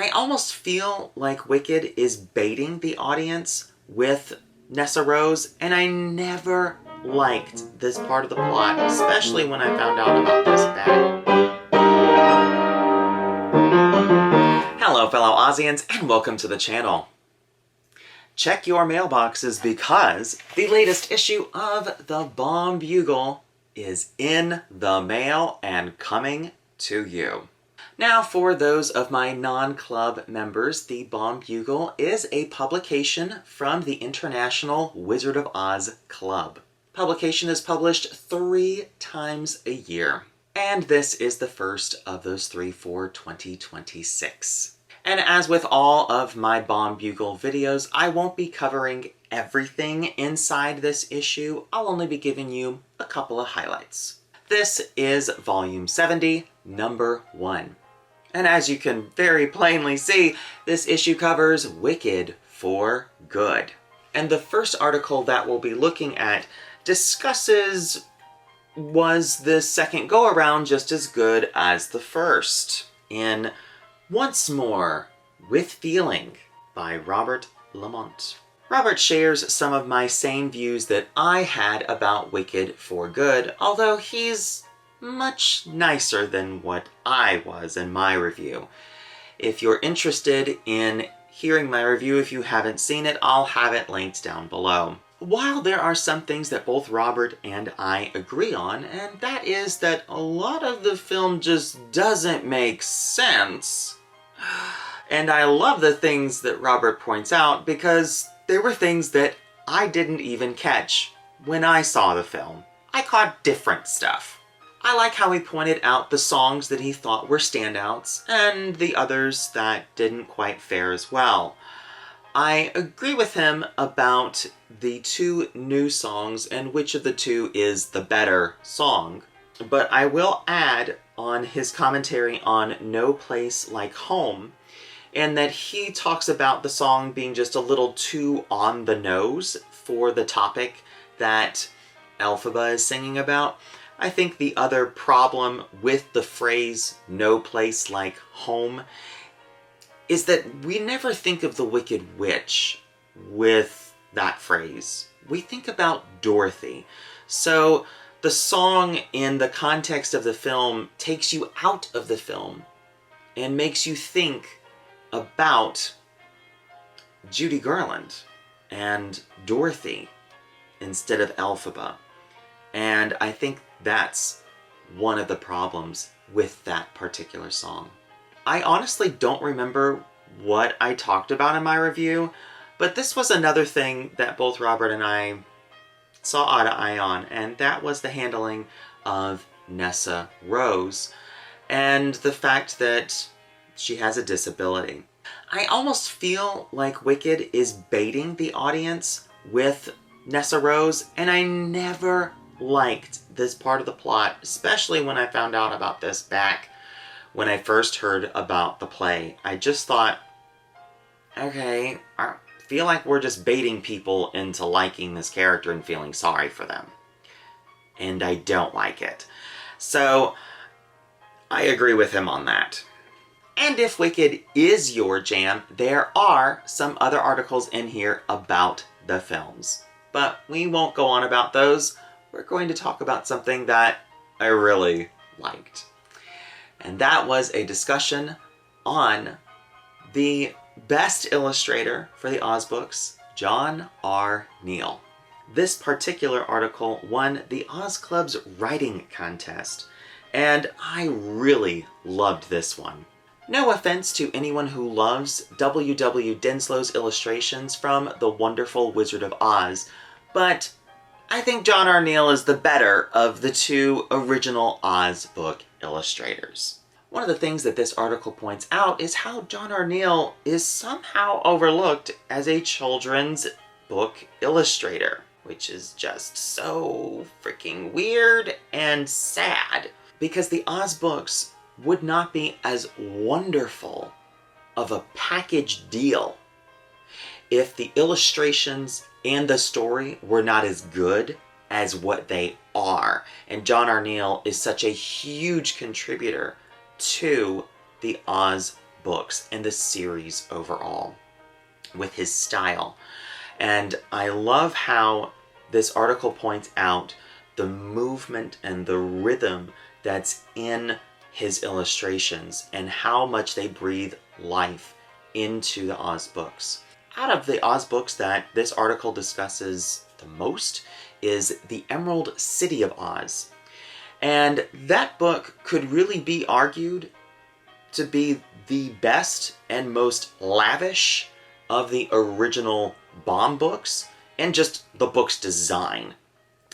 I almost feel like Wicked is baiting the audience with Nessa Rose, and I never liked this part of the plot, especially when I found out about this back. Hello fellow Aussians, and welcome to the channel. Check your mailboxes because the latest issue of the Baum Bugle is in the mail and coming to you. Now, for those of my non-club members, the Baum Bugle is a publication from the International Wizard of Oz Club. Publication is published 3 times a year, and this is the first of those 3 for 2026. And as with all of my Baum Bugle videos, I won't be covering everything inside this issue. I'll only be giving you a couple of highlights. This is volume 70, number 1. And as you can very plainly see, this issue covers Wicked for Good. And the first article that we'll be looking at discusses, was the second go-around just as good as the first? In Once More with Feeling by Robert Lamont. Robert shares some of my same views that I had about Wicked for Good, although he's much nicer than what I was in my review. If you're interested in hearing my review, if you haven't seen it, I'll have it linked down below. While there are some things that both Robert and I agree on, and that is that a lot of the film just doesn't make sense. And I love the things that Robert points out because there were things that I didn't even catch when I saw the film. I caught different stuff. I like how he pointed out the songs that he thought were standouts, and the others that didn't quite fare as well. I agree with him about the 2 new songs and which of the 2 is the better song, but I will add on his commentary on No Place Like Home, and that he talks about the song being just a little too on the nose for the topic that Elphaba is singing about. I think the other problem with the phrase, no place like home, is that we never think of the Wicked Witch with that phrase. We think about Dorothy. So the song in the context of the film takes you out of the film and makes you think about Judy Garland and Dorothy instead of Elphaba. And I think that's one of the problems with that particular song. I honestly don't remember what I talked about in my review, but this was another thing that both Robert and I saw eye to eye on, and that was the handling of Nessa Rose and the fact that she has a disability. I almost feel like Wicked is baiting the audience with Nessa Rose, and I never liked this part of the plot, especially when I found out about this back when I first heard about the play. I just thought, okay, I feel like we're just baiting people into liking this character and feeling sorry for them. And I don't like it. So, I agree with him on that. And if Wicked is your jam, there are some other articles in here about the films. But we won't go on about those. We're going to talk about something that I really liked. And that was a discussion on the best illustrator for the Oz books, John R. Neal. This particular article won the Oz Club's writing contest, and I really loved this one. No offense to anyone who loves W.W. Denslow's illustrations from The Wonderful Wizard of Oz, but I think John R. Neal is the better of the 2 original Oz book illustrators. One of the things that this article points out is how John R. Neal is somehow overlooked as a children's book illustrator, which is just so freaking weird and sad, because the Oz books would not be as wonderful of a package deal if the illustrations and the story were not as good as what they are. And John R. Neal is such a huge contributor to the Oz books and the series overall with his style. And I love how this article points out the movement and the rhythm that's in his illustrations and how much they breathe life into the Oz books. Out of the Oz books that this article discusses the most is The Emerald City of Oz. And that book could really be argued to be the best and most lavish of the original Baum books, and just the book's design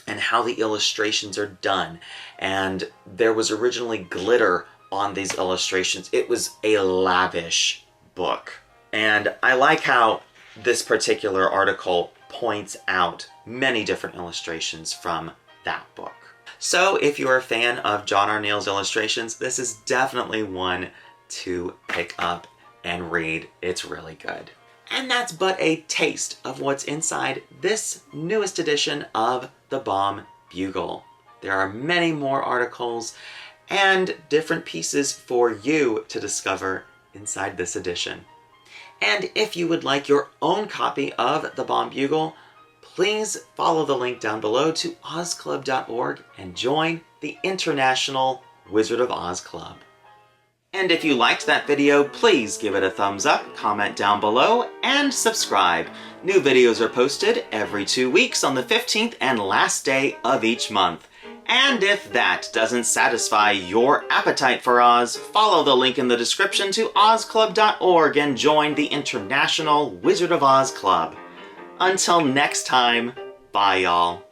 and how the illustrations are done. And there was originally glitter on these illustrations. It was a lavish book. And I like how this particular article points out many different illustrations from that book. So if you're a fan of John R. Neal's illustrations, this is definitely one to pick up and read. It's really good. And that's but a taste of what's inside this newest edition of the Baum Bugle. There are many more articles and different pieces for you to discover inside this edition. And if you would like your own copy of the Baum Bugle, please follow the link down below to ozclub.org and join the International Wizard of Oz Club. And if you liked that video, please give it a thumbs up, comment down below, and subscribe. New videos are posted every 2 weeks on the 15th and last day of each month. And if that doesn't satisfy your appetite for Oz, follow the link in the description to ozclub.org and join the International Wizard of Oz Club. Until next time, bye y'all.